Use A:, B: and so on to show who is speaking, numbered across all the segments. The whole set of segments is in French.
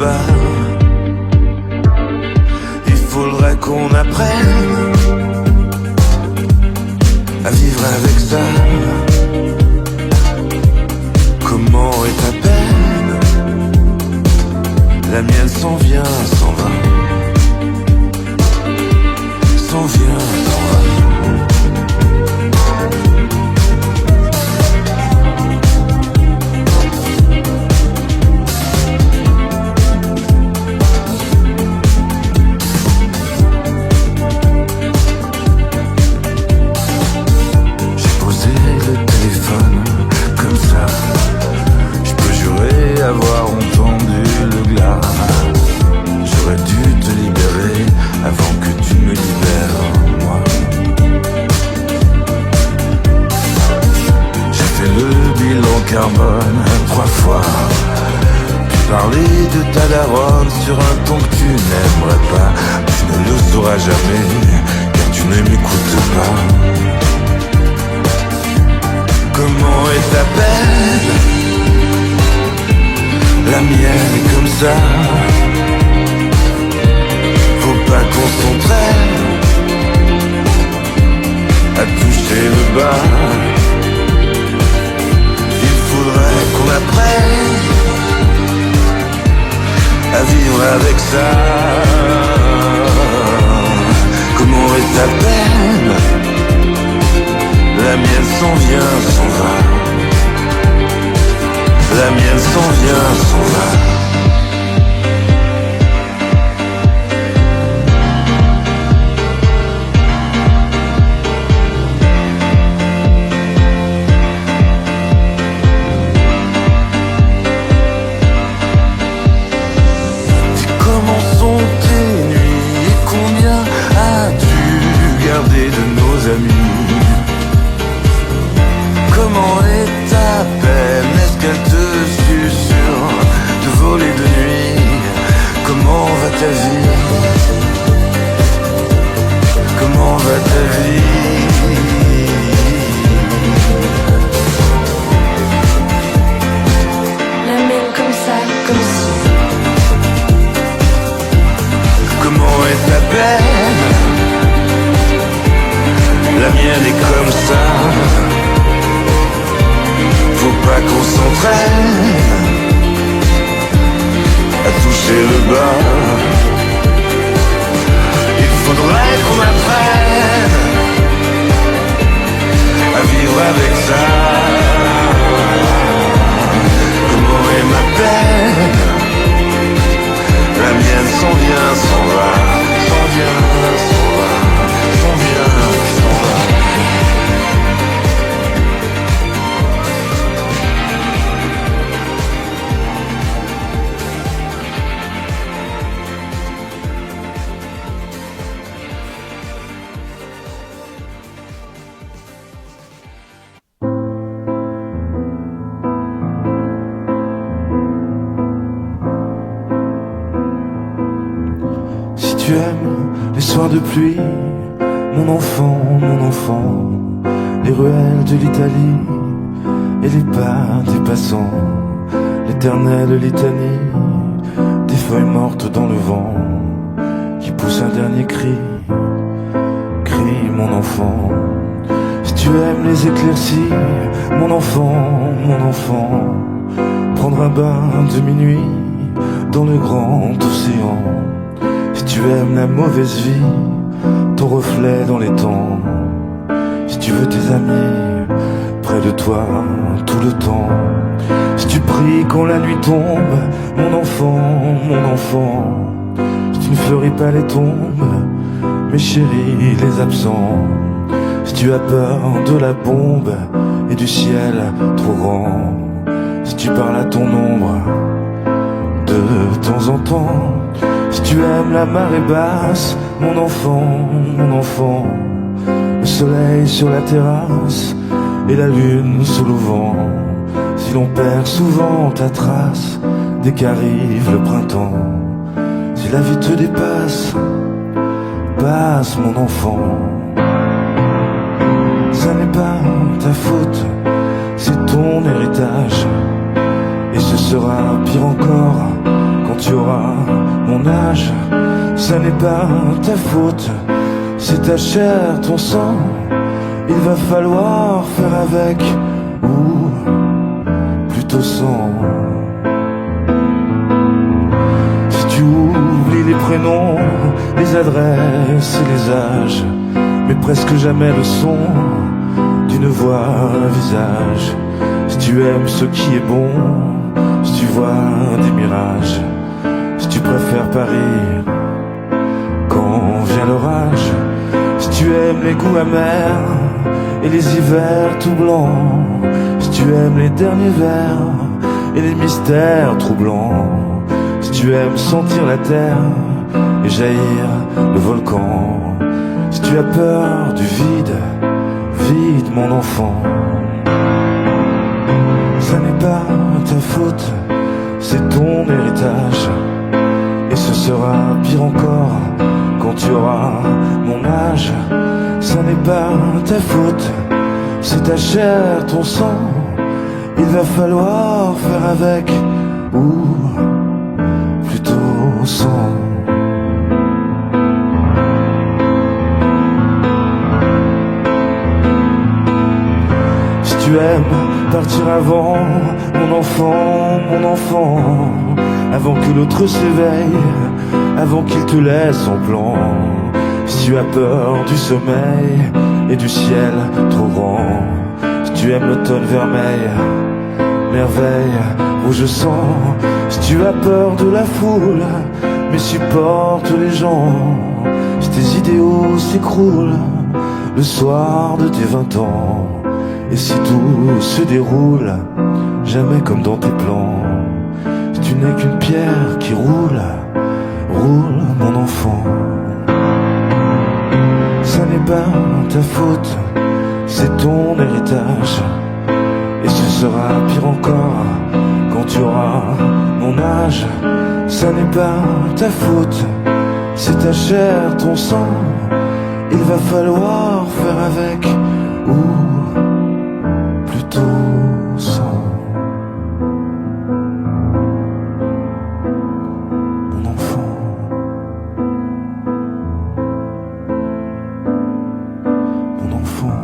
A: bas. Il faudrait qu'on apprenne à vivre avec ça. Comment est ta peine? La mienne s'en vient, s'en va. S'en vient, s'en va.
B: Avoir entendu le glas, j'aurais dû te libérer avant que tu me libères, moi. J'ai fait le bilan carbone 3 fois. Tu parlais de ta daronne sur un ton que tu n'aimerais pas. Tu ne le sauras jamais, car tu ne m'écoutes pas.
A: Comment est ta peine? La mienne est comme ça. Faut pas qu'on s'entraîne à toucher le bas. Il faudrait qu'on apprenne à vivre avec ça. Comment est ta peine? La mienne s'en vient, s'en va. La mienne s'en vient, s'en va. Dis comment sont tes nuits et combien as-tu gardé de nos amis? Comment est ta peine? Est-ce qu'elle te susurre de voler de nuit? Comment va ta vie? Comment va ta vie?
C: La mienne comme ça, comme si.
A: Comment est ta peine? La mienne est comme ça. Faut pas qu'on s'entraîne à toucher le bas. Il faudrait qu'on apprenne à vivre avec ça. Comment est ma peine? La mienne s'en vient, s'en va. S'en vient, s'en va. S'en vient, s'en va.
B: Si tu aimes les soirs de pluie, mon enfant, les ruelles de l'Italie et les pas des passants, l'éternelle litanie des feuilles mortes dans le vent qui poussent un dernier cri, crie mon enfant. Si tu aimes les éclaircies, mon enfant, prendre un bain de minuit dans le grand océan. Si tu aimes la mauvaise vie, ton reflet dans les temps. Si tu veux tes amis près de toi tout le temps. Si tu pries quand la nuit tombe, mon enfant. Si tu ne fleuris pas les tombes, mais chéris les absents. Si tu as peur de la bombe et du ciel trop grand. Si tu parles à ton ombre de temps en temps. Si tu aimes la marée basse, mon enfant, le soleil sur la terrasse et la lune sous le vent. Si l'on perd souvent ta trace dès qu'arrive le printemps. Si la vie te dépasse, passe mon enfant. Ça n'est pas ta faute, c'est ton héritage. Et ce sera pire encore quand tu auras mon âge, ça n'est pas ta faute, c'est ta chair, ton sang. Il va falloir faire avec, ou plutôt sans. Si tu oublies les prénoms, les adresses et les âges, mais presque jamais le son d'une voix, un visage. Si tu aimes ce qui est bon, si tu vois des mirages, si tu préfères Paris quand vient l'orage, si tu aimes les goûts amers et les hivers tout blancs, si tu aimes les derniers vers et les mystères troublants, si tu aimes sentir la terre et jaillir le volcan, si tu as peur du vide, vide mon enfant. Ça n'est pas ta faute, c'est ton héritage, et ce sera pire encore quand tu auras mon âge. Ça n'est pas ta faute, c'est ta chair, ton sang. Il va falloir faire avec, ou plutôt sans. Si tu aimes partir avant, mon enfant, avant que l'autre s'éveille, avant qu'il te laisse en plan. Si tu as peur du sommeil et du ciel trop grand, si tu aimes l'automne vermeil, merveille, rouge sang, si tu as peur de la foule, mais supporte les gens, si tes idéaux s'écroulent le soir de tes 20 ans, et si tout se déroule jamais comme dans tes plans, si tu n'es qu'une pierre qui roule, roule mon enfant. Ça n'est pas ta faute, c'est ton héritage, et ce sera pire encore quand tu auras mon âge. Ça n'est pas ta faute, c'est ta chair, ton sang. Il va falloir faire avec, ou plutôt sans. Mon enfant, mon enfant.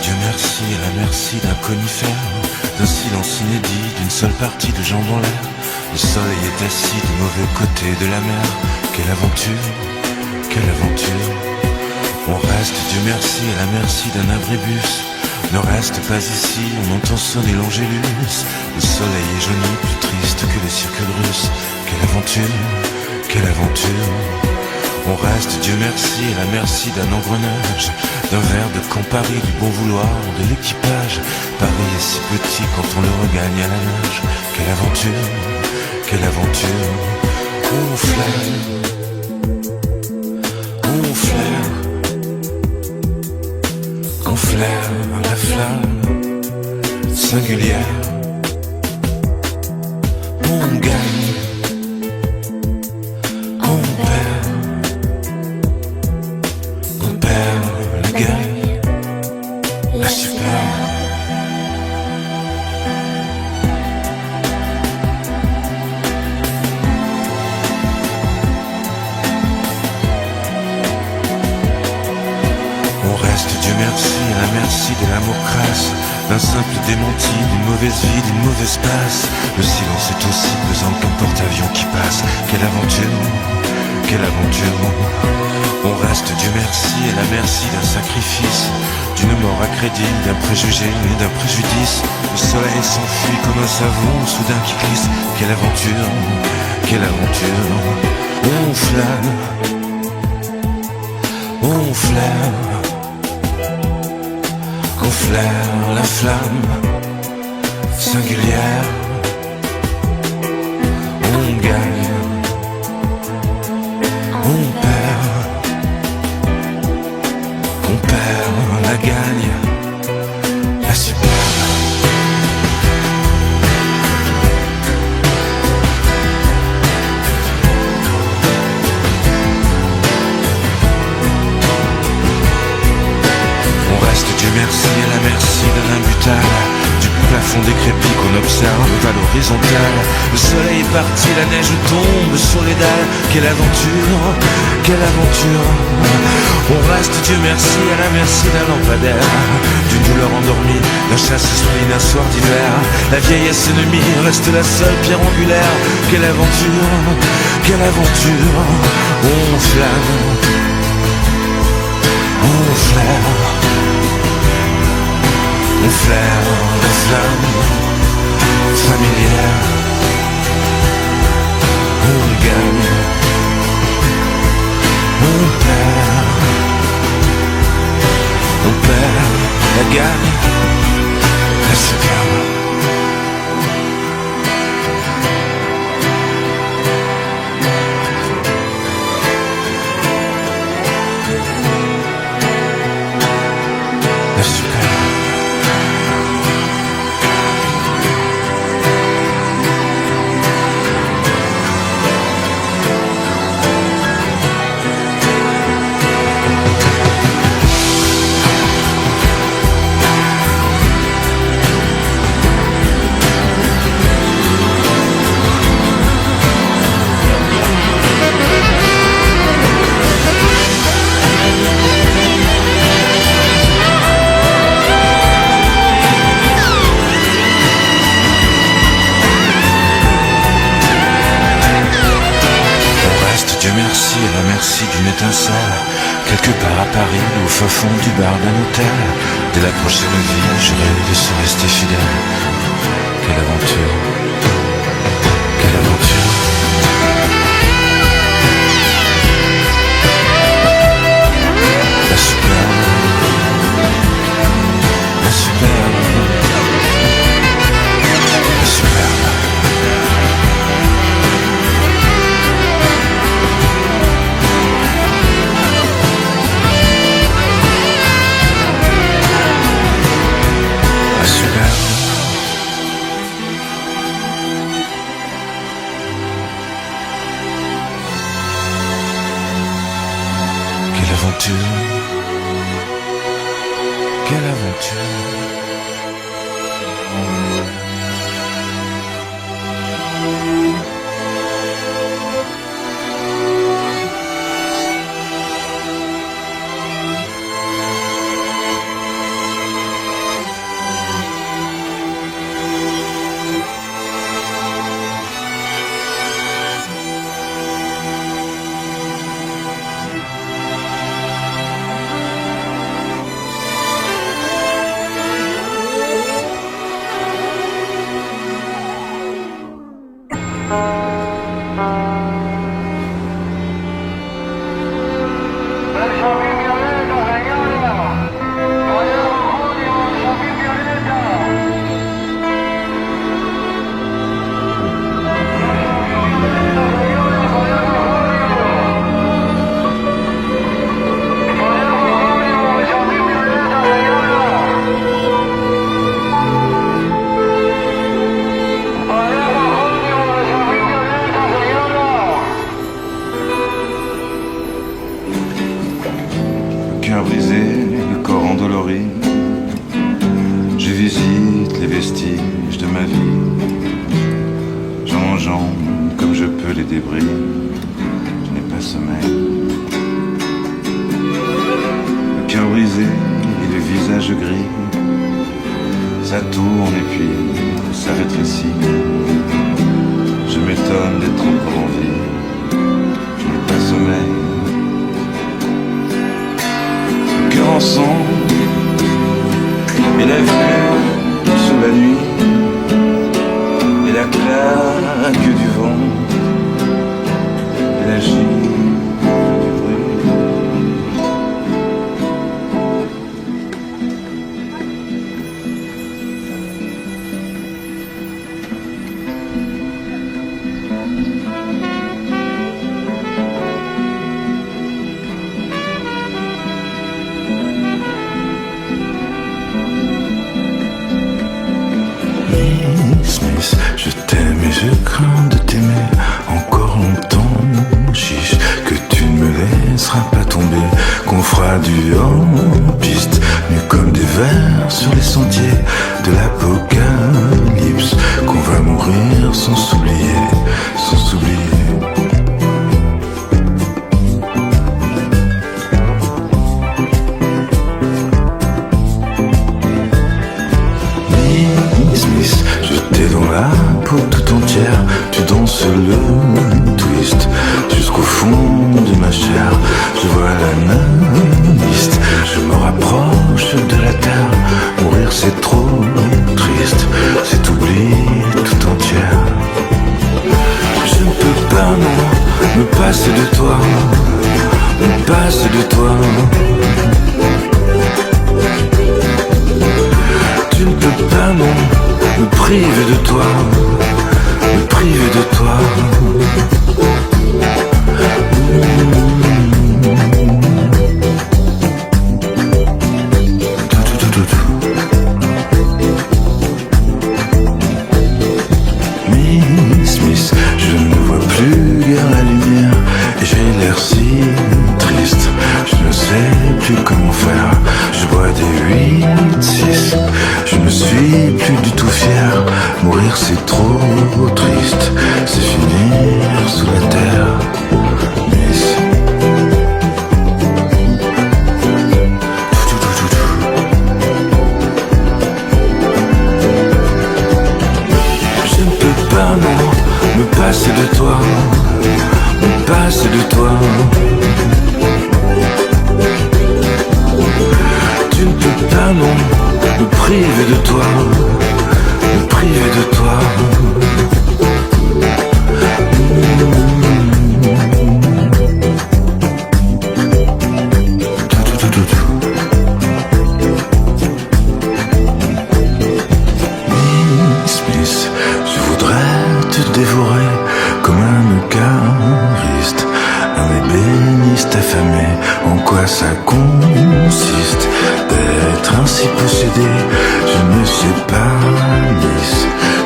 D: Dieu merci, à la merci d'un conifère, d'un silence inédit, d'une seule partie de jambes en l'air. Le soleil est assis du mauvais côté de la mer. Quelle aventure, quelle aventure. On reste, Dieu merci, à la merci d'un abribus. Ne reste pas ici, on entend sonner l'angélus. Le soleil est jauni, plus triste que les circules russes. Quelle aventure, quelle aventure. On reste, Dieu merci, à la merci d'un engrenage, d'un verre de Camp Paris, du bon vouloir de l'équipage. Paris est si petit quand on le regagne à la nage. Quelle aventure, quelle aventure. On flaire, on flaire, on flaire la flamme singulière. On gagne, on perd, on perd la gagne, la super. On reste, Dieu merci, à la merci de l'amour crasse, d'un simple démenti, d'une mauvaise vie, d'une mauvaise passe. Le silence est aussi pesant qu'un porte-avions qui passe. Quelle aventure, quelle aventure. On reste, Dieu merci, à la merci d'un sacrifice, d'une mort à crédit, d'un préjugé et d'un préjudice. Le soleil s'enfuit comme un savon soudain qui glisse. Quelle aventure, quelle aventure. On flâne, on flaire, qu'on flaire la flamme singulière. On gagne, on perd la gagne, la superbe. On reste, Dieu merci, à la merci d'un imbutable, du plafond décrépit qu'on observe vers l'horizontale. Le soleil est parti, la neige tombe sur les dalles. Quelle aventure, quelle aventure. On reste, Dieu merci, à la merci d'un lampadaire, d'une douleur endormie, d'un chasse-esprit, d'un soir d'hiver. La vieillesse ennemie reste la seule pierre angulaire. Quelle aventure, quelle aventure. On flâne, on flaire, on flaire la flamme familière. On gagne, on perd la gagne, la superbe. La superbe. Dieu merci, à la merci d'une étincelle, quelque part à Paris, au fin fond du bar d'un hôtel. Dès la prochaine vie, je rêve de se rester fidèle. Quelle aventure, quelle aventure. La superbe, la superbe, la superbe. Quelle aventure, quelle aventure.
B: Ça tourne et puis ça rétrécit. Je m'étonne d'être encore en vie. Je n'ai pas sommeil. Cœur ensemble. Et la vue sur la nuit. Et la claque du vent. Et la gîte. Je t'aime et je crains de t'aimer encore longtemps. Chiche, que tu ne me laisseras pas tomber, qu'on fera du hors-piste, nus comme des vers sur les sentiers de l'apocalypse, qu'on va mourir sans s'oublier, sans s'oublier. Dans la peau tout entière, tu danses le twist jusqu'au fond de ma chair. Je vois l'analyste, je me rapproche de la terre. Mourir c'est trop triste, c'est oublier tout entière. Je ne peux pas non me passer de toi, me passer de toi. Tu ne peux pas non me priver de toi, me priver de toi. Miss, je ne vois plus guère la lumière et j'ai l'air si triste. Je ne sais plus comment faire. Je bois des 8-6. Je ne suis plus du tout fier. Mourir c'est trop triste. C'est finir sous la terre. Miss. Je ne peux pas non me passer de toi, me passer de toi. Tu ne peux pas non me priver de toi, me priver de toi. Miss, je voudrais te dévorer comme un euchariste, un ébéniste affamé. En quoi ça consiste d'être ainsi possédé? Je ne sais pas, Miss,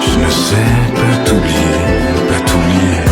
B: je ne sais pas t'oublier, pas t'oublier.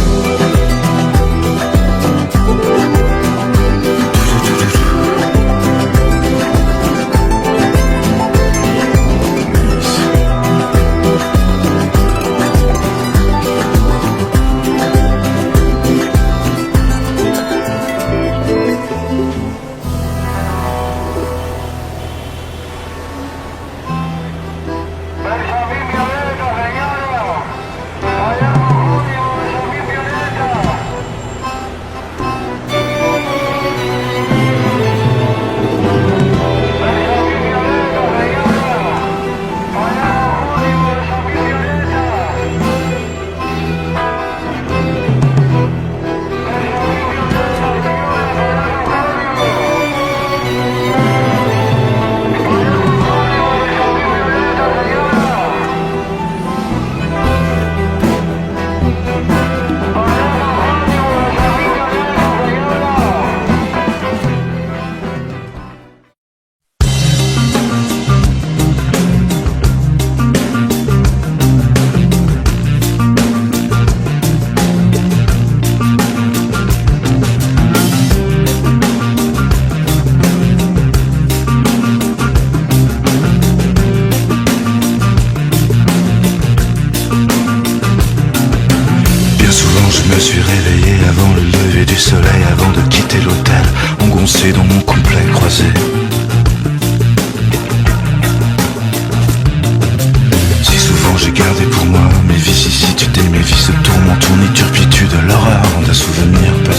B: Je me suis réveillé avant le lever du soleil, avant de quitter l'hôtel, engoncé dans mon complet croisé.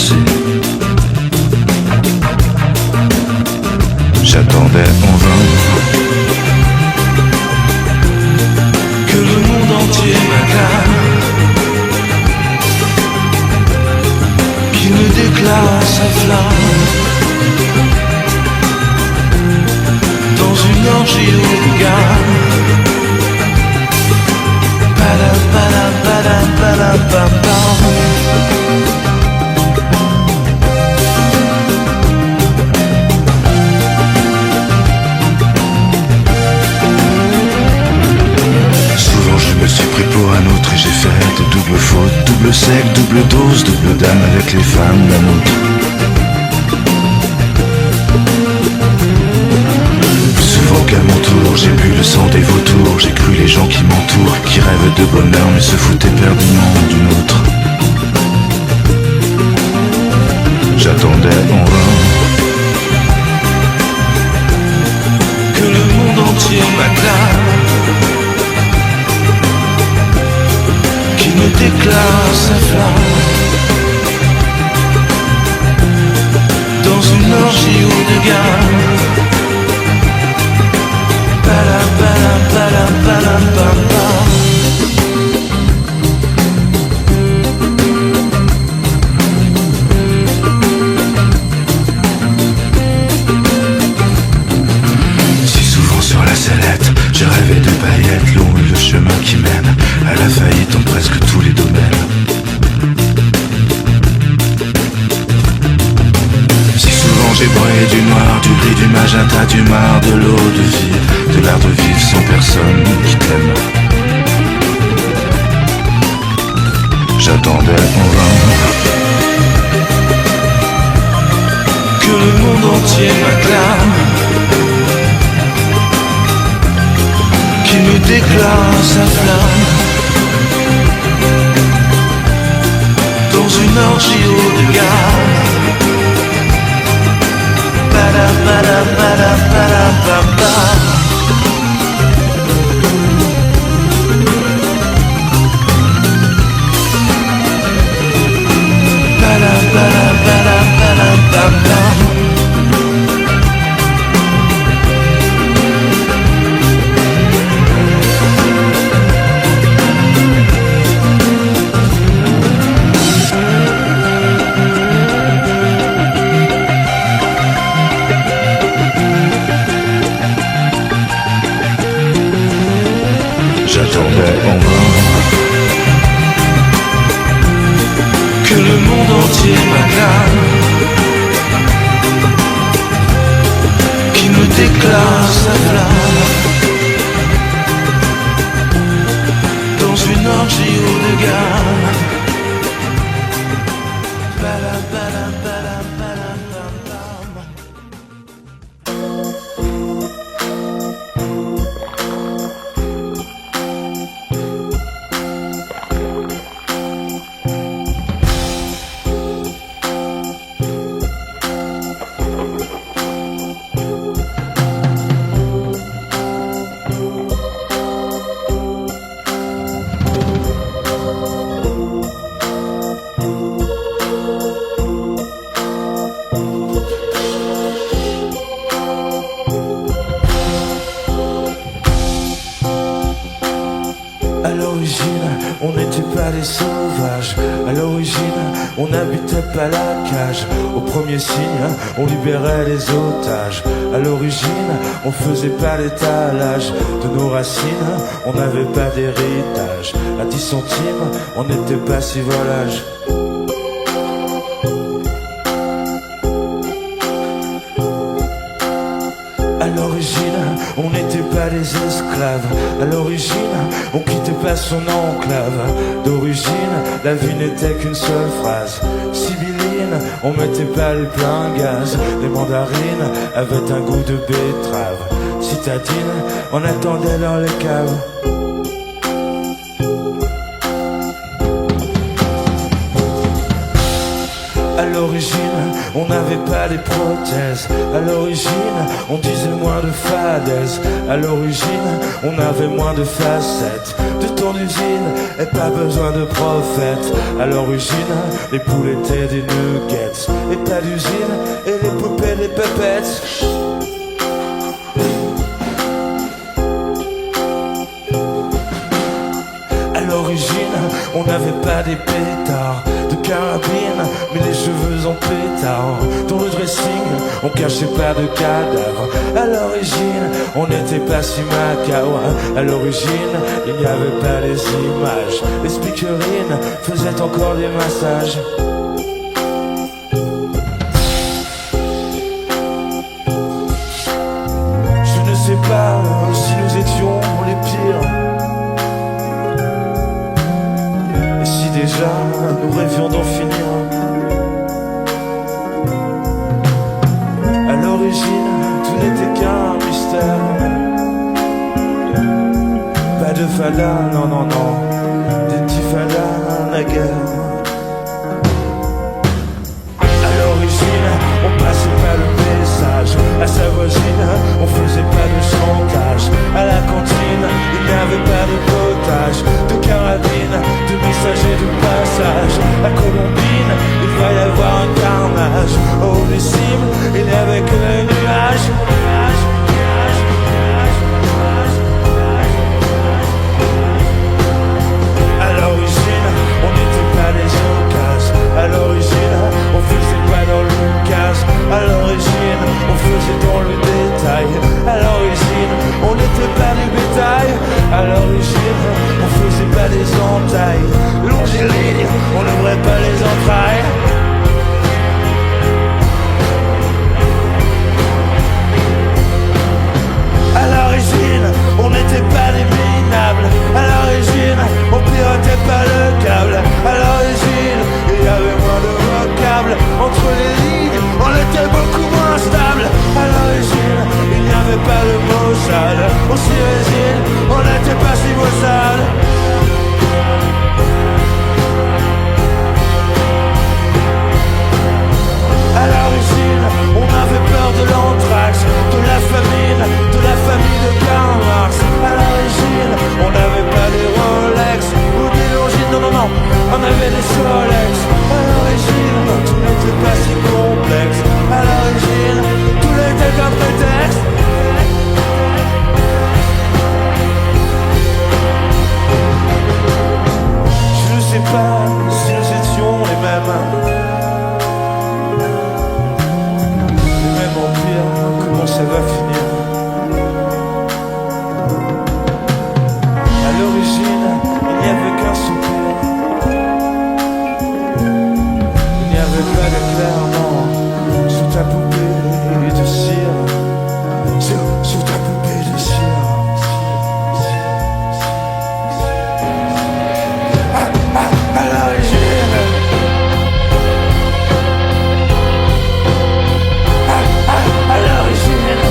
B: passé. J'attendais en vain que le monde entier m'acclame, qu'il me déclare sa flamme dans une orgie haut de gamme. Souvent je me suis pris pour un autre et j'ai fait de doubles fautes, double sec, double dose, double dame avec les femmes d'un autre. Souvent qu'à mon tour, j'ai bu le sang des vautours, j'ai cru les gens qui m'entourent, qui rêvent de bonheur mais se foutaient perdument d'une autre. J'attendais en vain que le monde entier m'acclame, qui me déclare sa flamme dans une orgie haut de gamme. Si souvent sur la sellette, j'ai rêvé de paillettes, long est le chemin qui mène à la faillite dans presque tous les domaines. Si souvent j'ai broyé du noir, du gris, du magenta, du marc, de l'eau de vie, de l'art de vivre sans personne qui t'aime. J'attendais en vain que le monde entier m'acclame, qui me déclare sa flamme dans une orgie haut de gamme. J'attendais en vain que le monde entier m'acclame, qui me déclare sa flamme dans une orgie haut de gamme. À l'origine, on n'était pas des sauvages. À l'origine, on n'habitait pas la cage. Au premier signe, on libérait les otages. À l'origine, on faisait pas l'étalage de nos racines. On n'avait pas d'héritage. À 10 centimes, on n'était pas si volage. À l'origine, on n'était pas des esclaves. À l'origine, on quittait pas son enclave. D'origine, la vie n'était qu'une seule phrase. Sibylline, on mettait pas les pleins gaz. Les mandarines avaient un goût de betterave. Citadine, on attendait dans les caves. À l'origine, on n'avait pas les prothèses. À l'origine, on disait moins de fadaises. À l'origine, on avait moins de facettes. De ton usine, et pas besoin de prophète. À l'origine, les poules étaient des nuggets. Et pas d'usine, et les poupées des pépettes. À l'origine, on n'avait pas des pétards de carabine, mais les cheveux en pétard. Dans le dressing, on cachait pas de cadavres. À l'origine, on n'était pas si macabre. À l'origine, il n'y avait pas les images. Les speakerines faisaient encore des massages. Je ne sais pas si nous étions les pires. Et si déjà nous rêvions d'en finir. À l'origine, tout n'était qu'un mystère. Pas de fada, non, non, non. Des petits fadas, la guerre. À l'origine, on passait pas le message à sa voisine, on faisait pas de chantage. À la cantine, il n'y avait pas de potage, de carabine, de messagers de passage. À Colombine, il va y avoir un carnage. Au des cibles, il n'y avait que les nuages. À l'origine, on n'était pas des occasions. À l'origine, on faisait pas dans le casse. À l'origine, on faisait dans le détail. À l'origine, on n'était pas du bétail. À l'origine, on faisait pas des entailles. Longiligne, on n'ouvrait pas les entrailles. À l'origine, on n'était pas des minables. À l'origine, on pilotait pas le câble. À l'origine, il y avait moins de vocables. Entre les lignes, on était beaucoup moins stable. À l'origine, il n'y avait pas de mots sales. On s'y résigne, on n'était pas si maussade. À l'origine, on avait peur de l'anthrax, de la famine, de la famille de Karl Marx. À l'origine, on n'avait pas des Rolex ou des Longines, non, non, non, on avait des Solex. À l'origine, tout n'était pas si complexe. À l'origine, tout n'était qu'un prétexte. Je ne sais pas si nous étions les mêmes. Comment ça va finir? À l'origine, il n'y avait qu'un soupir. Il n'y avait pas d'éclair, non, sous ta poupée de cire. Sous ta poupée de cire. À l'origine. À l'origine.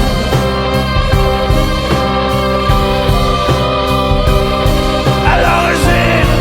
B: À l'origine.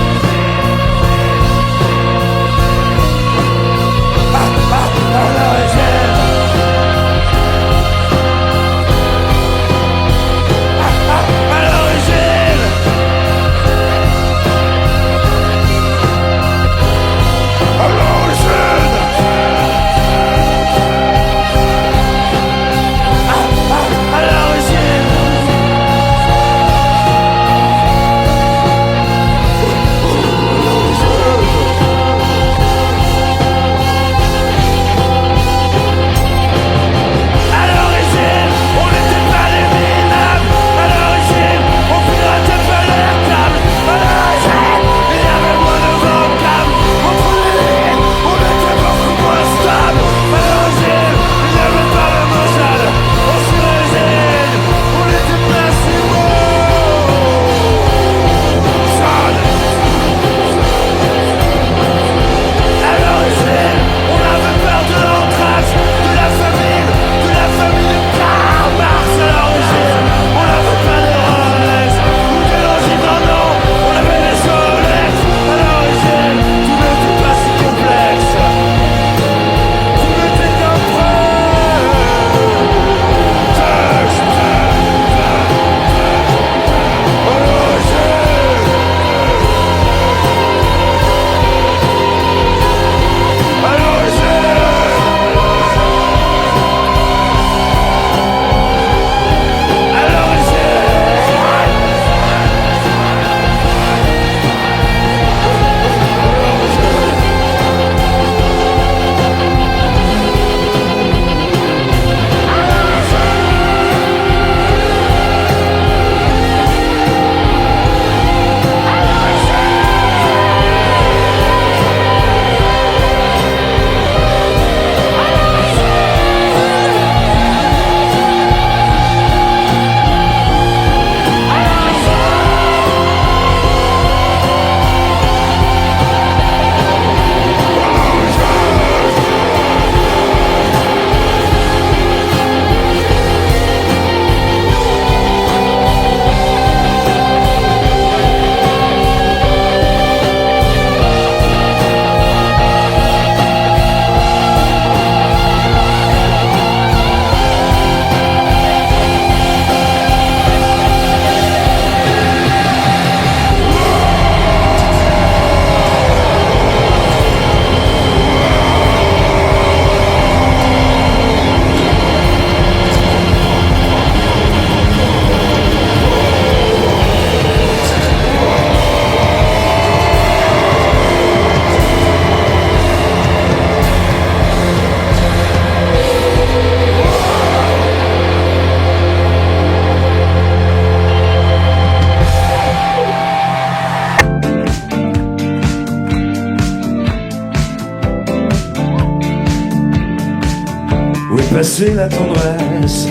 B: passé la tendresse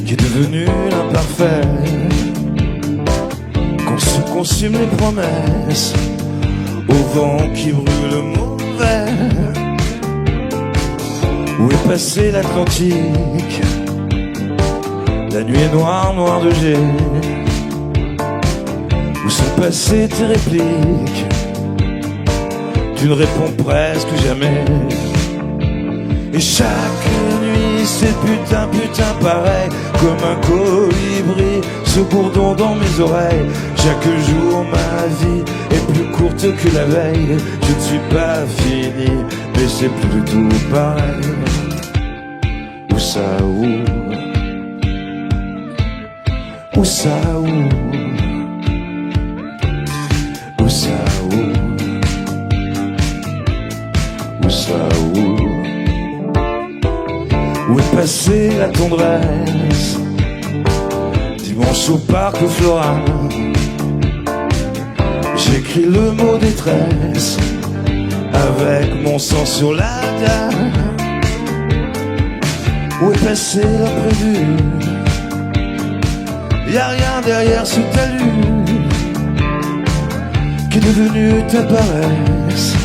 B: qui est devenue l'imparfait? Qu'on se consume les promesses au vent qui brûle le mauvais. Où est passé l'Atlantique? La nuit est noire, noire de jet. Où sont passées tes répliques? Tu ne réponds presque jamais. Et chaque nuit c'est putain, putain pareil. Comme un colibri, ce bourdon dans mes oreilles. Chaque jour ma vie est plus courte que la veille. Je ne suis pas fini, mais c'est plus du tout pareil. Où ça, où? Où ça, où? Où ça, où? Où ça, où? Où est passée la tendresse? Dimanche au parc Floral, j'écris le mot détresse avec mon sang sur la dalle. Où est passé l'imprévu? Y'a rien derrière ce talus qui est devenu ta paresse.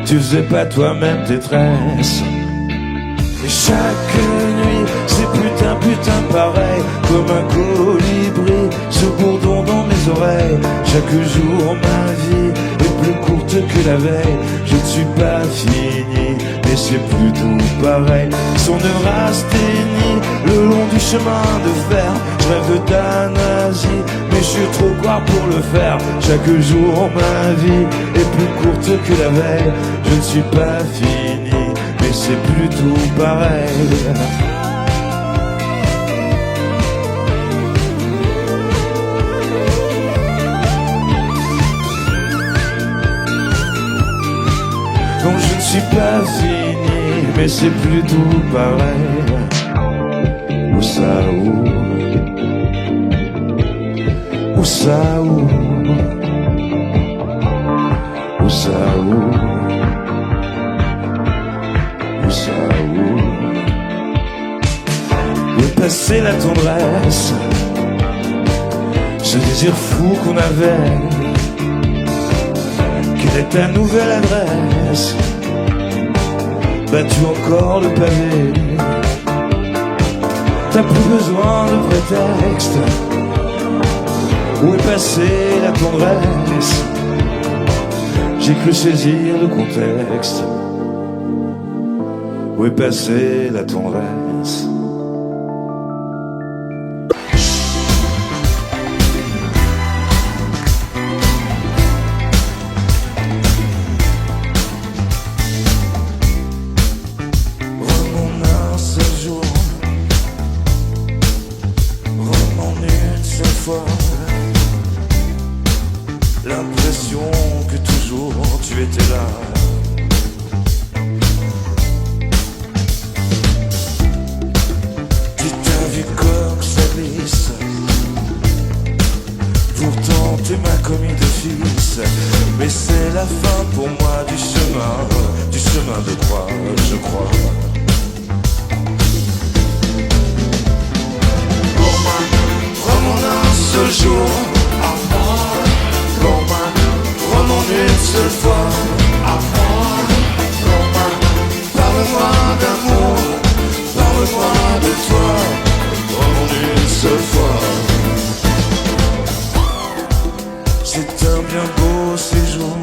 B: Tu faisais pas toi-même tes tresses. Et chaque nuit c'est putain, putain pareil. Comme un colibri, ce bourdon dans mes oreilles. Chaque jour ma vie est plus courte que la veille. Je ne suis pas fini, mais c'est plus tout pareil. Son neurasthénie le long du chemin de fer. Je rêve d'anasie, mais je suis trop quoi pour le faire. Chaque jour ma vie est plus courte que la veille. Je ne suis pas fini, mais c'est plus tout pareil. Non, je ne suis pas fini, mais c'est plus tout pareil. Où ça, où? Où ça, où? Où ça, où? Où ça, où? Où est passée la tendresse? Ce désir fou qu'on avait. Quelle est ta nouvelle adresse? Battu encore le pavé. T'as plus besoin de prétexte. Où est passée la tendresse? J'ai cru saisir le contexte. Où est passée la tendresse? L'impression que toujours tu étais là. Tu t'as vu comme ça glisse. Pourtant tu m'as commis de fils. Mais c'est la fin pour moi du chemin de croix, je crois. Pour moi, vraiment un seul jour. Une seule fois, parle-moi d'amour, parle-moi de toi, vraiment une seule fois. C'est un bien beau séjour,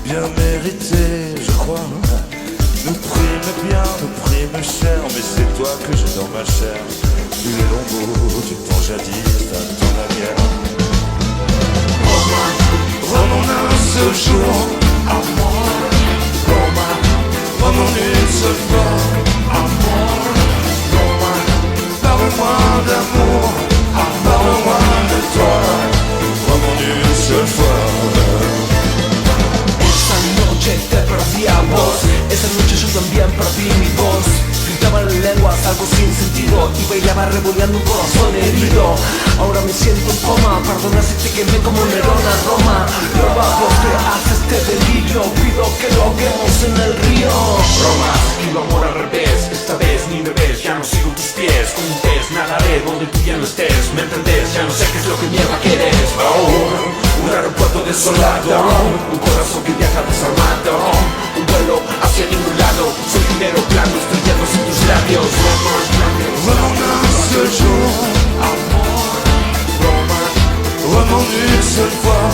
B: bien mérité, je crois. Nous prime bien, nous prime cher, mais c'est toi que j'ai dans ma chair. Tu es l'ombre du temps jadis, dans la guerre. Vraiment un seul jour, vraiment une seule fois, parle-moi d'amour, parle-moi de toi, vraiment une seule fois.
E: Esa noche te perdí a vos. Esa noche yo también perdí mi voz. Gritaban lenguas, algo sin sentido. y bailaba revoleando un corazón herido. Ahora me siento en coma, perdona si te quemé como Nerón a Roma. Roma, vos que haces este delirio, pido que lo ahoguemos en el río. Roma, esquivo amor al revés, esta vez ni me ves, ya no sigo tus pies. Con un pez nadaré donde tú ya no estés, ¿me entendés? Ya no sé qué es lo que mierda quieres. Un aeropuerto desolado, un corazón que viaja desarmado, un vuelo hacia ningún lado, soy dinero plano estrellándose en tus labios.
B: Vraiment un seul jour, vraiment une seule fois.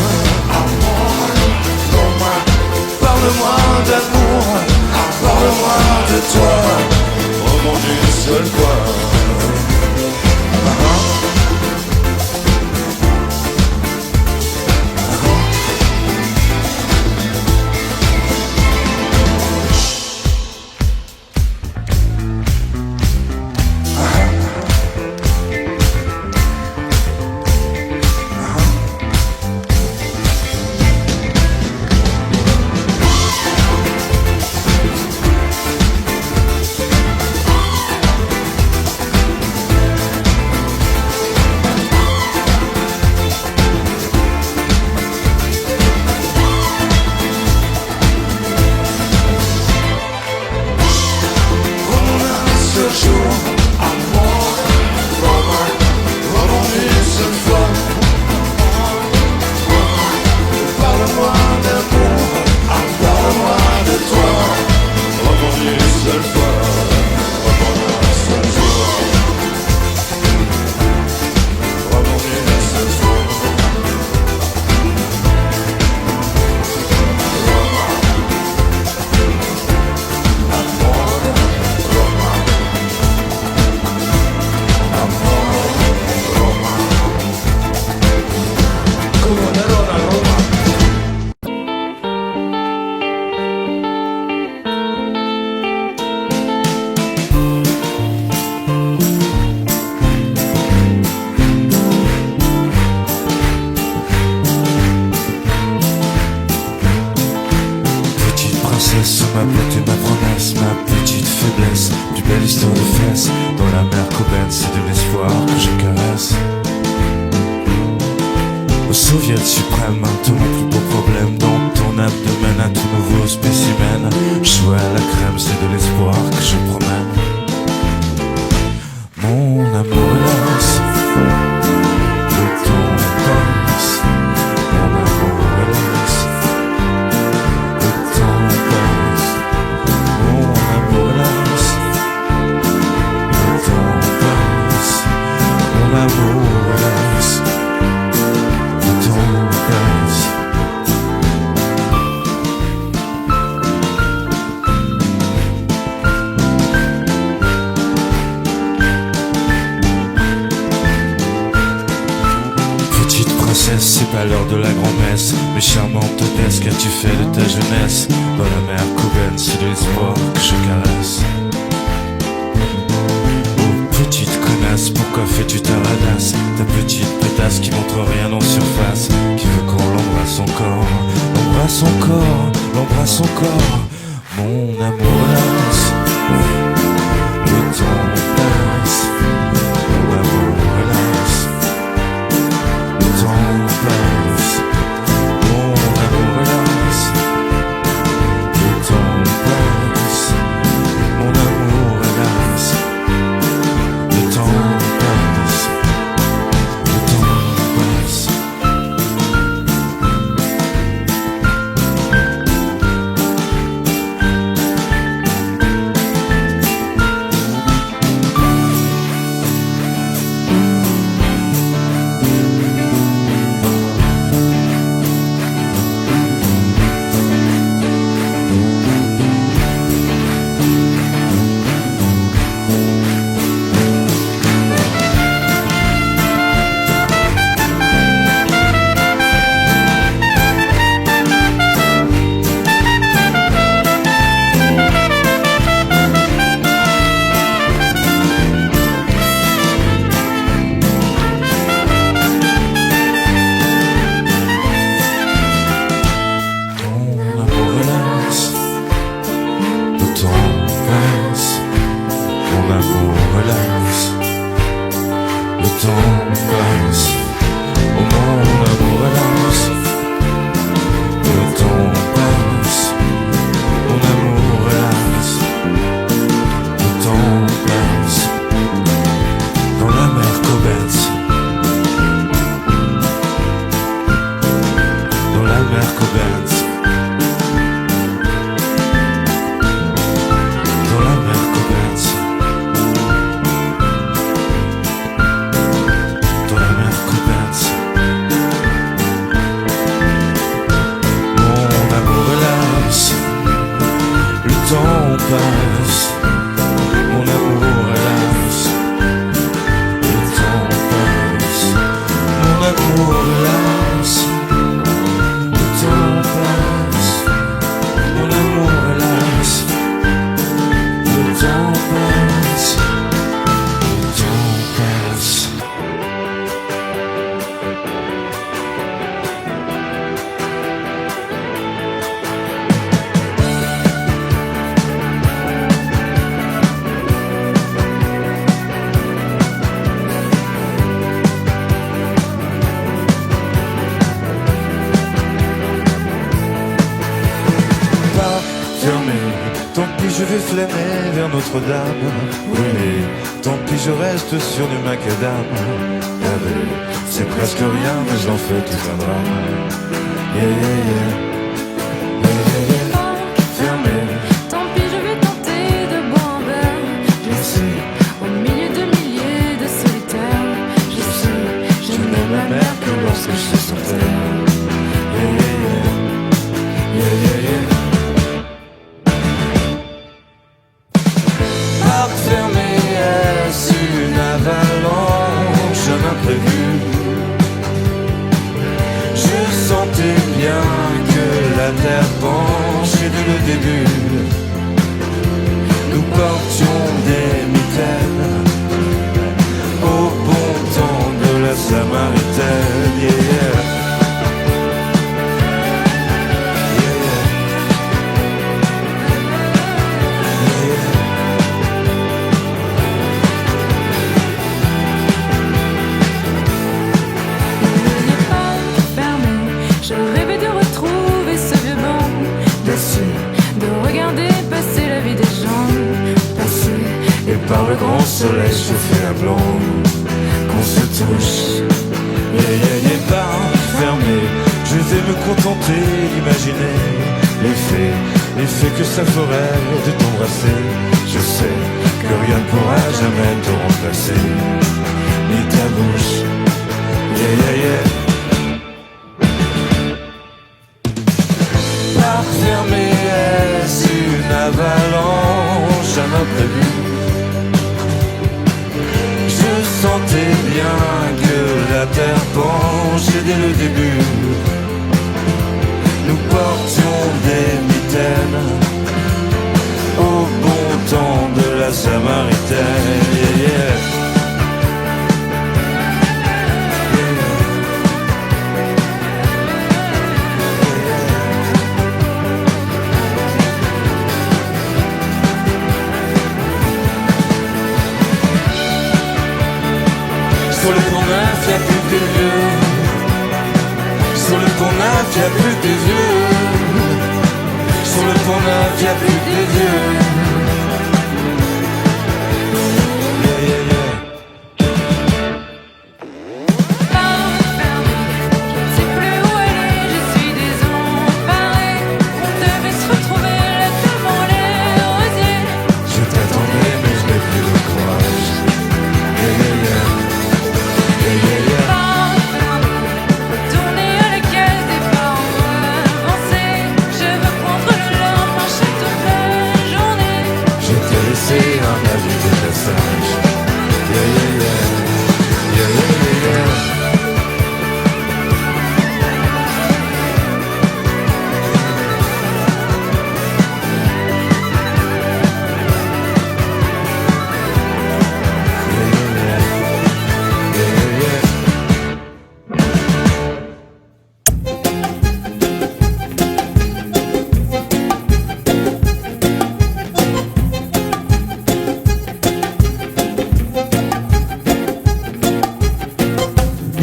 B: Parle-moi d'amour, parle-moi de toi. Vraiment une seule fois. Ma beauté, ma promesse, ma petite faiblesse, du bel histoire de fesses. Dans la mer Coben, c'est de l'espoir que je caresse. Au soviet suprême, ton plus beau problème. Dans ton abdomen, un tout nouveau spécimen. Jouer à la crème, c'est de l'espoir que je promène. Mon amour hélas, le temps passe. Mon amour hélas, le temps passe. Mon amour hélas, le temps passe. Mon amour hélas, le temps passe. Petite princesse, c'est pas l'heure de la grand-messe. Mais charmante hôtesse, qu'as-tu fait de ta jeunesse? Dans la mer Coben, c'est de l'espoir que je caresse. Oh petite connasse, pourquoi fais-tu ta radasse? Ta petite pétasse qui montre rien en surface, qui veut qu'on l'embrasse encore, l'embrasse encore, l'embrasse encore. Mon amour hélas, le temps passe. Mon amour hélas, le temps passe. Mon amour hélas, le temps passe. Mon amour hélas, le temps passe. Le temps passe.
D: temps passe, oh mon amour hélas. Le temps passe, mon amour hélas. Le temps passe, dans la mer Cobens. Dans la mer Cobens. Dans la mer Cobens. Dans la mer Cobens. Mon amour hélas. Le temps passe. Mon amour hélas. Le temps passe. Mon amour hélas. Le temps passe. Mon amour hélas. Le temps passe. Le temps passe.
B: Pas fermé, tant pis je vais flâner vers Notre-Dame. Brûlé, tant pis je reste sur du macadam. Lavé, c'est presque rien mais j'en fais tout un drame. Yeah yeah yeah, yeah yeah yeah. Fermé,
C: Tant pis, je vais tenter de boire un verre. Je suis au milieu de milliers de solitaires. Je suis, je n'aime la mer que lorsque je suis sur terre.
B: yeah yeah yeah, yeah yeah yeah. Porte fermée, est-ce une avalanche, un imprévu? Je sentais bien que la terre penche et dès le début nous portions des mitaines au bon temps de la Samaritaine. Yeah, yeah. Yeah, yeah. Yeah, yeah.
C: Les pas fermés, je rêvais de retrouver ce vieux banc dessus, de regarder passer la vie des gens, passer
B: Et par le grand soleil chauffé à blanc qu'on se touche. Yeah, yeah, yeah, pas fermé. Je vais me contenter d'imaginer l'effet que ça ferait de t'embrasser. Je sais que rien ne pourra jamais te remplacer, ni ta bouche. Yeah, yeah, yeah. Par fermé, est-ce une avalanche, un imprévu? Je sentais bien que la terre penche et dès le début nous portions des mitaines au bon temps de la Samaritaine. Yeah, yeah. Sur le pont neuf, y'a plus de vieux. Sur le pont neuf, y'a plus de vieux. Sur le pont neuf, y'a plus de vieux. Yeah, yeah, yeah.
C: pas fermés. Je ne sais plus où aller, je suis désemparée. On devait se retrouver là devant les rosiers.
B: Je t'attendais mais je n'ai plus le courage. Yeah, yeah, yeah. Yeah, yeah, yeah.
C: Pas fermés, retourner à la case des parents avancés. Je veux prendre le large, marcher toute la journée.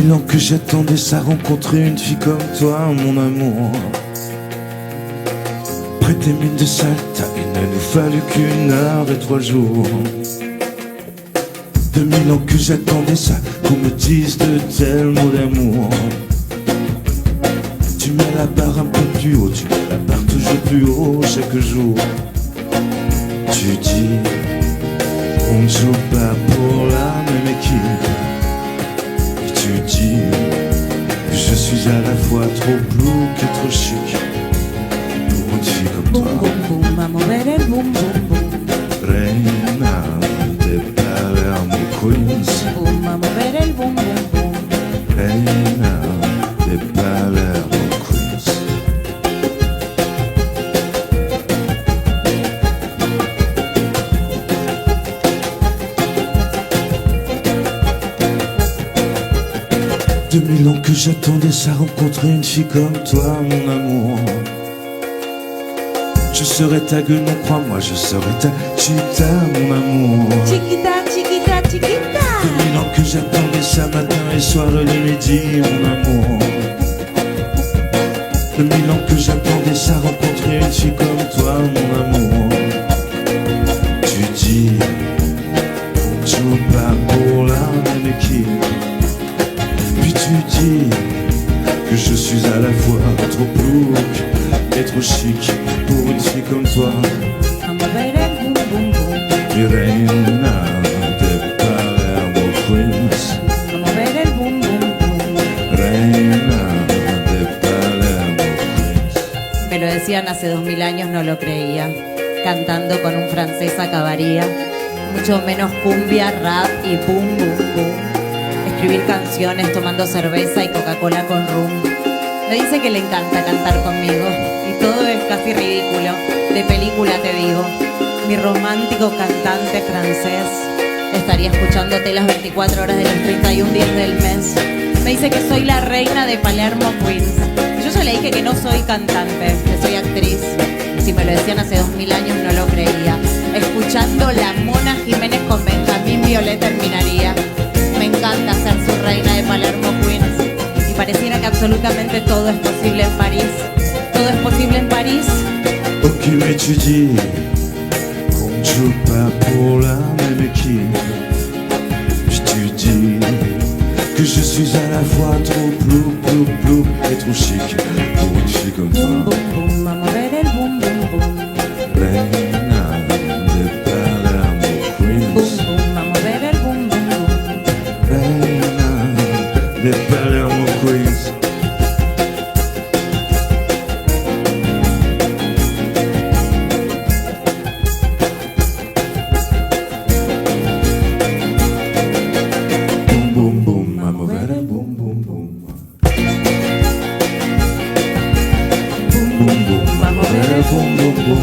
B: 2000 ans que j'attendais ça, rencontrer une fille comme toi, mon amour. Après tes mines de salta, il ne nous fallut qu'une heure et 3 jours. 2000 ans que j'attendais ça, qu'on me dise de tels mots d'amour. Tu mets la barre un peu plus haut, tu mets la barre toujours plus haut chaque jour. Tu dis, on ne joue pas pour la même équipe. Et tu dis, que je suis à la fois trop plouc et trop chic pour une fille comme
F: Boom,
B: toi.
F: boom, boom, a mover el boom, boom, boom.
B: Reina de Palermo Queens.
F: Boom, a mover el boom, boom, boom.
B: Reina de Palermo Queens. Deux mille ans que j'attendais ça, rencontrer une fille comme toi, mon amour. Je serai ta gueule, crois-moi, je serai ta chita, mon amour.
F: Chiquita, chiquita, chiquita.
B: 2000 ans que j'attendais ça, matin et soir, le midi, mon amour. 2000 ans que j'attendais ça, rencontrer une fille comme toi, mon amour. Tu dis, je joue pas pour la même équipe. Puis tu dis que je suis à la fois trop plouc et trop chic pour une fille comme toi.
F: A mover el boom, boom, boom.
B: Mi reina de Palermo Queens.
F: A mover el boom, boom, boom.
B: Reina de Palermo Queens.
F: Me lo decían hace 2000 años, no lo creía. Cantando con un francés acabaría. Mucho menos cumbia, rap y boom, boom, boom. Escribir canciones tomando cerveza y Coca-Cola con rum. Me dice que le encanta cantar conmigo y todo es casi ridículo. De película te digo. Mi romántico cantante francés estaría escuchándote las 24 horas de los 31 días del mes. Me dice que soy la reina de Palermo Queens. Yo ya le dije que no soy cantante, que soy actriz. Si me lo decían hace 2000 años no lo creía. Escuchando La Mona Jiménez con Benjamín Violet terminaría. Me encanta ser su reina de Palermo Queens. Y pareciera que absolutamente todo es posible en París. Todo es posible en París.
B: Ok, mais tu dis qu'on ne joue pas pour la même équipe. Puis tu dis que je suis à la fois trop plou et trop chic pour une fille comme
F: Boom,
B: toi.
F: boom, boom, a mover el boom, boom, boom.
B: Reina de Palermo
F: Boom,
B: Queens.
F: boom, a mover el boom, boom, boom.
B: Reina de Palermo Queens. Boom, boom, boom, a mover el boom, boom, boom. Boom, boom, boom, a mover el boom, boom, boom.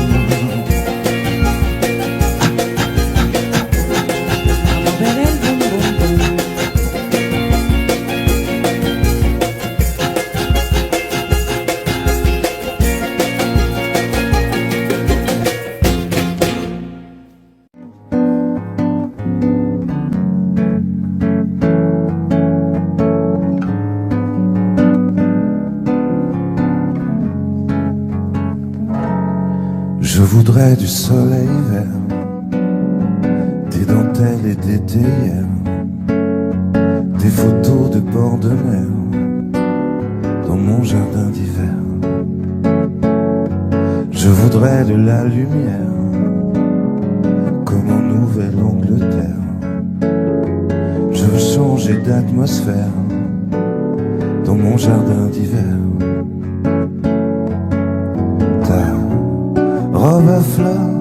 F: A mover el boom, boom, boom.
B: Je voudrais du soleil vert, des dentelles et des théières, des photos de bord de mer dans mon jardin d'hiver. Je voudrais de la lumière comme en Nouvelle-Angleterre. Je veux changer d'atmosphère dans mon jardin d'hiver. Ta robe à fleurs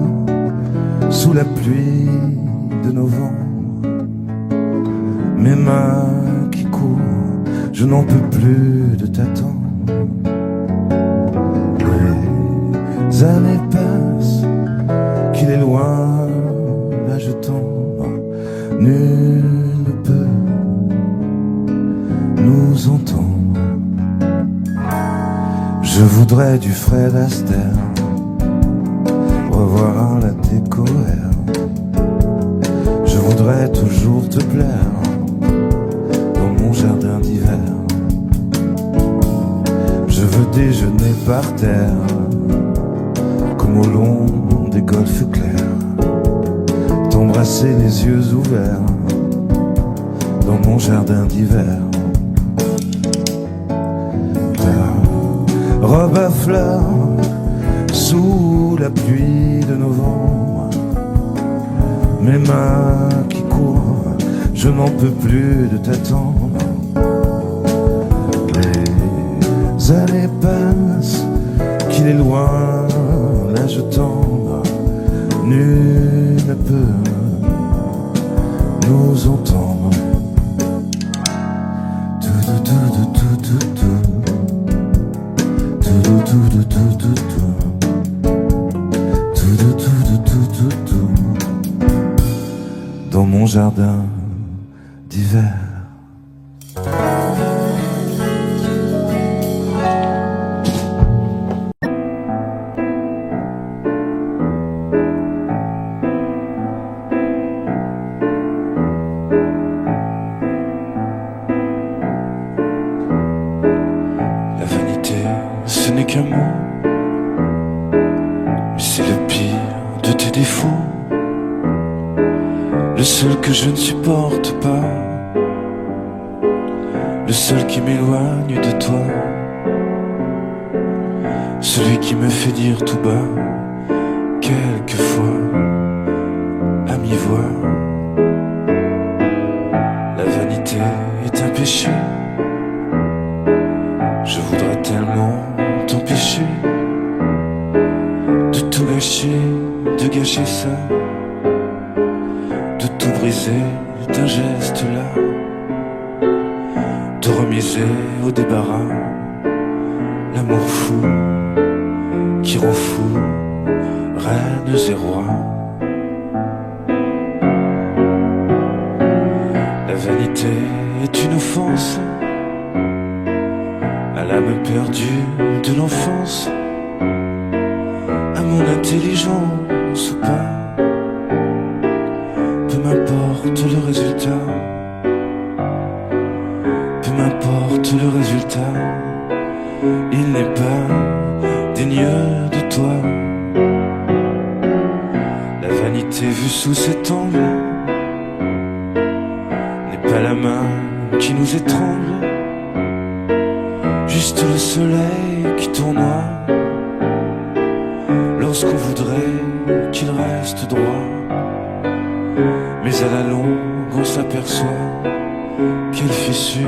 B: sous la pluie de novembre, mes mains qui courent, je n'en peux plus de t'attendre. Les années passent, qu'il est loin, là je tombe. Nul ne peut nous entendre. Je voudrais du Fred Astaire, revoir la découverte. Je voudrais toujours te plaire dans mon jardin d'hiver. déjeuner par terre, comme au long des golfes clairs, t'embrasser les yeux ouverts dans mon jardin d'hiver. Ta robe à fleurs sous la pluie de novembre, mes mains qui courent, je n'en peux plus de t'attendre. Les années passent, qu'il est loin l'âge tendre, nul ne peut nous entendre. Dans mon jardin d'hiver.
D: La vanité, ce n'est qu'un mot, mais c'est le pire de tes défauts, le seul que je ne supporte pas, le seul qui m'éloigne de toi, celui qui me fait dire tout bas, quelquefois, à mi-voix, la vanité est un péché. Je voudrais tellement t'empêcher de tout gâcher, de gâcher ça, de tout briser d'un geste là, de remiser au débarras l'amour fou qui rend fou reines et rois. La vanité est une offense à l'âme perdue de l'enfance, à mon intelligence ou pas, peu m'importe le résultat, peu m'importe le résultat, il n'est pas digne de toi. La vanité vue sous cet angle n'est pas la main qui nous étrangle, juste le soleil qui tournoie lorsqu'on voudrait qu'il reste droit. Mais à la longue on s'aperçoit quelle fissure,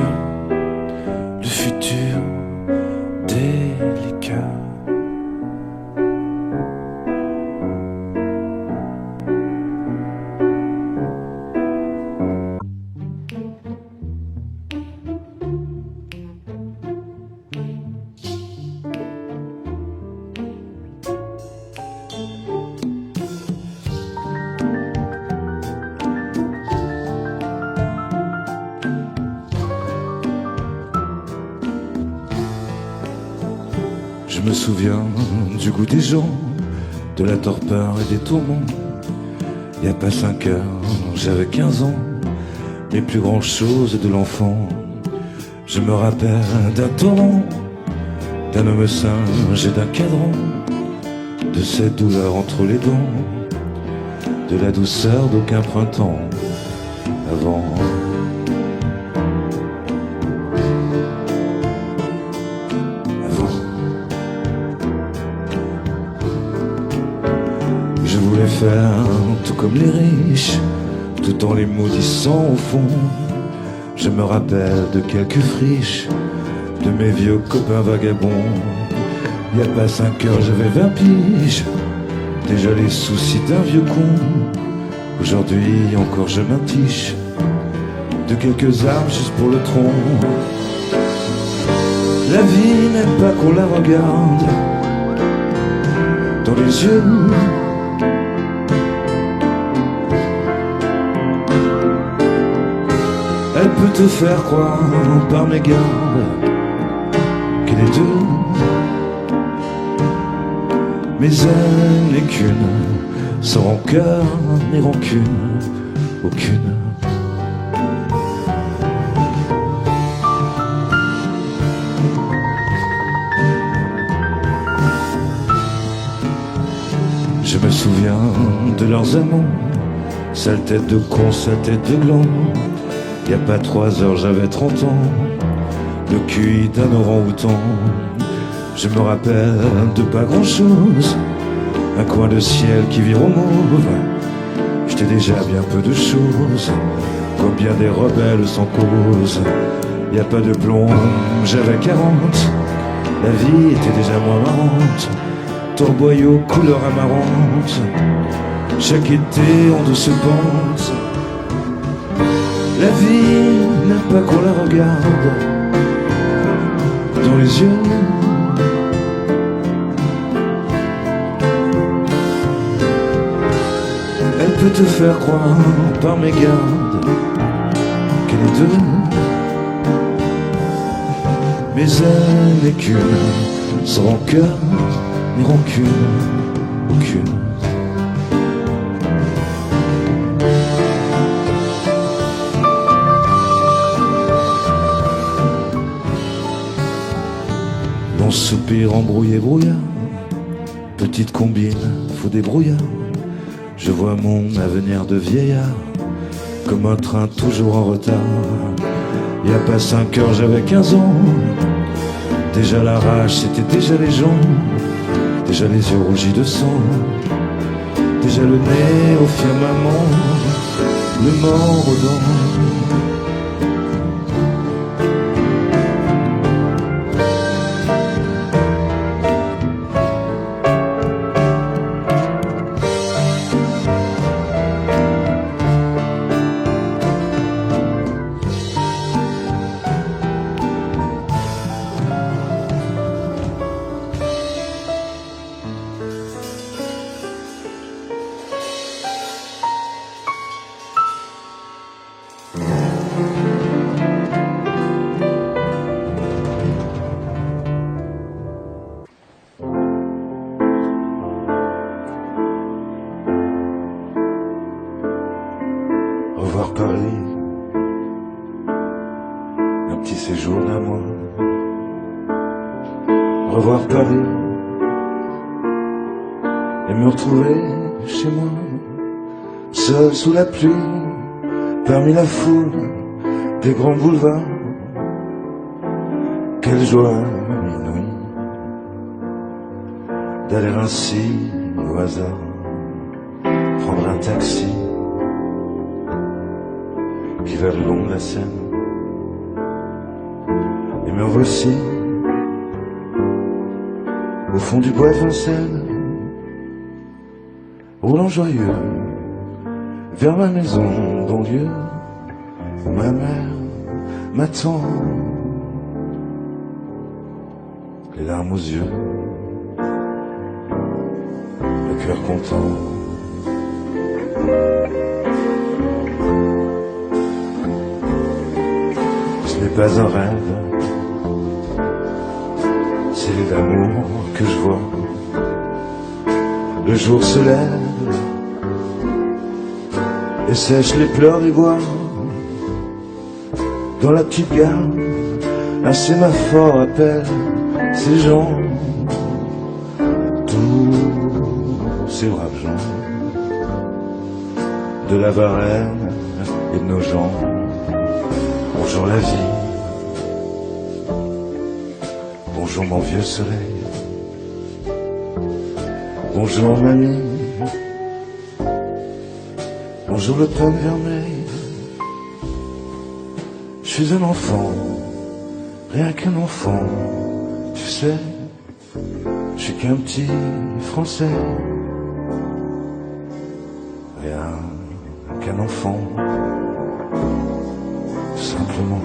D: le futur délicat.
B: Je me souviens du goût des gens, de la torpeur et des tourments. Il y a pas 5 heures, j'avais 15 ans, les plus grandes choses de l'enfant. Je me rappelle d'un torrent, d'un homme singe et d'un cadran, de cette douleur entre les dents, de la douceur d'aucun printemps avant. Je voulais faire tout comme les riches, tout en les maudissant au fond. Je me rappelle de quelques friches, de mes vieux copains vagabonds. Il y a pas 5 heures, j'avais 20 piges, déjà les soucis d'un vieux con. Aujourd'hui encore je m'intiche de quelques armes juste pour le tronc. La vie n'aime pas qu'on la regarde dans les yeux. Elle peut te faire croire par mégarde qu'elle est deux, mais elle n'est qu'une, sans rancœur ni rancune aucune. de leurs amants. Sale tête de con, sale tête de gland. Y a pas 3 heures, j'avais 30 ans. Le QI d'un orang-outan. Je me rappelle de pas grand-chose. Un coin de ciel qui vire au mauve. J'étais déjà bien peu de choses. Comme bien des rebelles sans cause. Y a pas de plomb, j'avais 40. La vie était déjà moins marrante. Torboyau, couleur amarante. Chaque été en douce pente. La vie n'aime pas qu'on la regarde dans les yeux. Elle peut te faire croire par mégarde qu'elle est deux, mais elle n'est qu'une, sans rancœur ni rancune aucune. Long soupir embrouillé brouillard, petite combine, faut des brouillards. Je vois mon avenir de vieillard, comme un train toujours en retard. Il y a pas 5 heures, j'avais 15 ans. Déjà la rage, c'était déjà les gens. Déjà les yeux rougis de sang. Déjà le nez au firmament, le mort aux dents. Revoir Paris, un petit séjour d'un mois. Revoir Paris et me retrouver chez moi, seul sous la pluie, parmi la foule des grands boulevards. Quelle joie inouïe d'aller ainsi au hasard, prendre un taxi qui va le long de la Seine. Et me voici au fond du bois de Vincennes, roulant joyeux vers ma maison banlieue, où ma mère m'attend, les larmes aux yeux, le cœur content. Ce n'est pas un rêve, c'est l'amour que je vois. Le jour se lève et sèche les pleurs des bois. Dans la petite gare, un sémaphore appelle ces gens, tous ces braves gens de la Varenne et de nos gens. Bonjour la vie, bonjour mon vieux soleil, bonjour mamie, bonjour le pomme vermeil. Je suis un enfant, rien qu'un enfant, tu sais, je suis qu'un petit Français, rien qu'un enfant, tout simplement.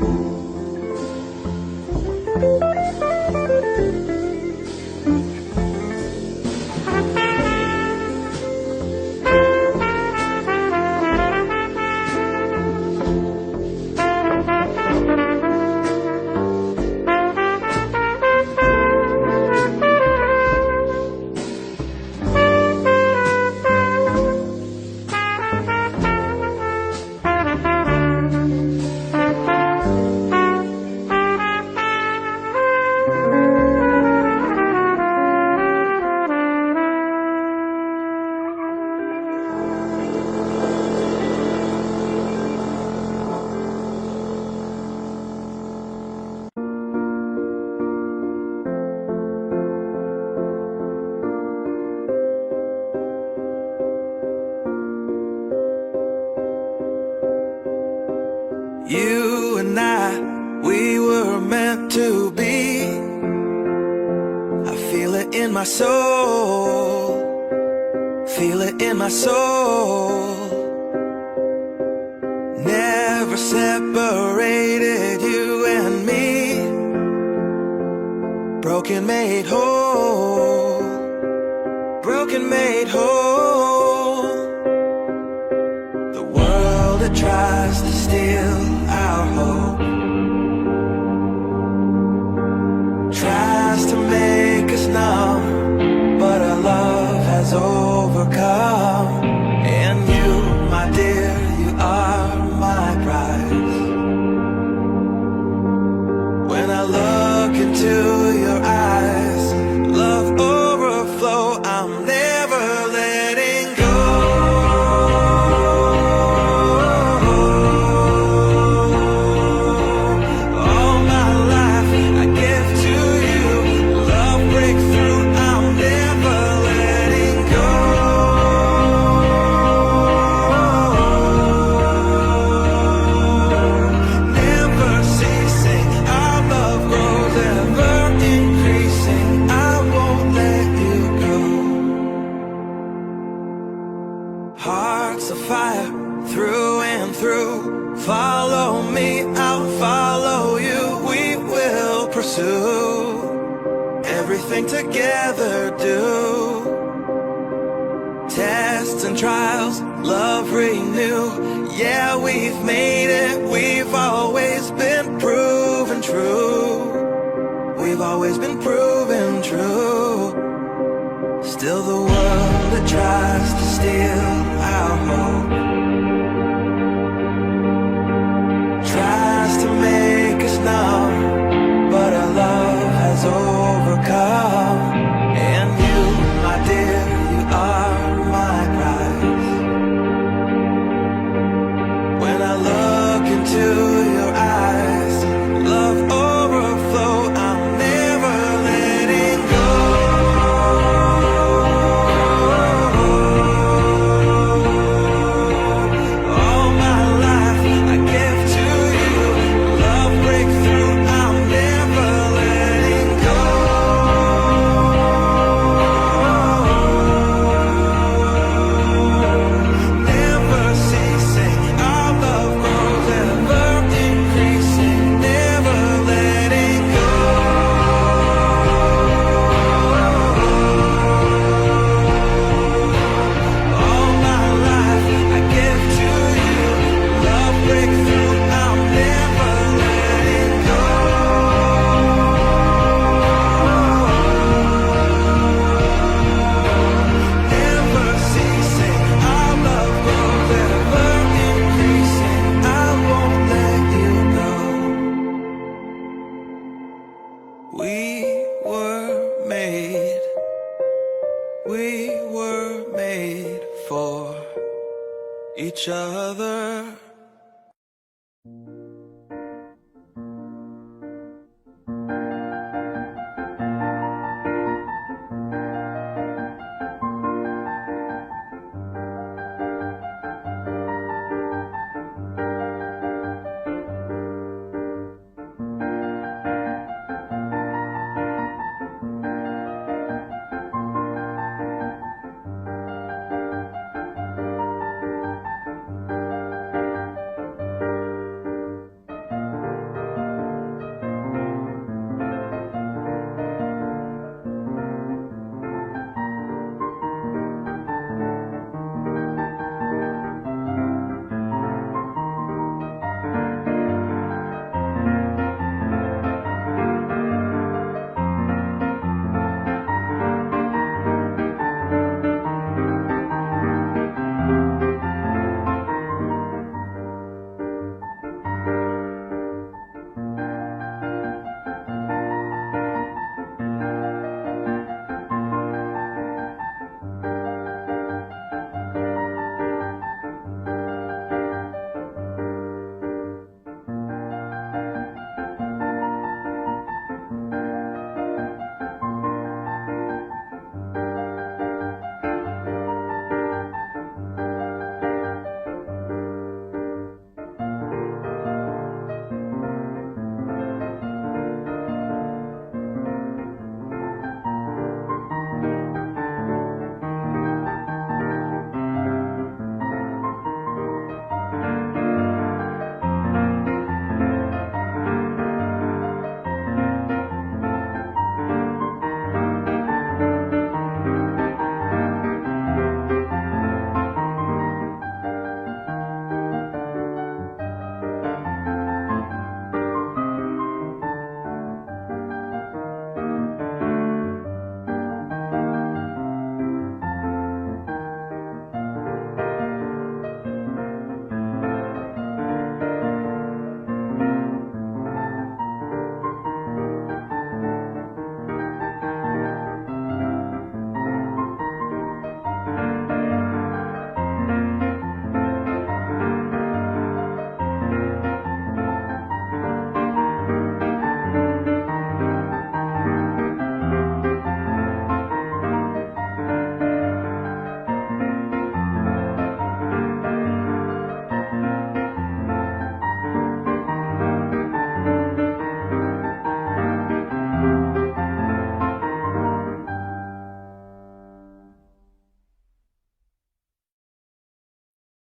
E: You and I, we were meant to be. I feel it in my soul. Feel it in my soul. Never separated, you and me. Broken made whole. Broken made whole. The world that tries to steal our hope tries to make us numb, but our love has overcome. And you, my dear, you are my prize. When I look into your eyes, love overflow, I'm never letting go. All my life I give to you. Love breakthrough, I'm never letting go. Never ceasing, our love grows ever increasing. I won't let you go. Hearts of fire through and through. Follow me, I'll follow you. We will pursue everything together. Do tests and trials, love renew. Yeah, we've made it. We've always been proven true. We've always been proven true. Still the world that tries to steal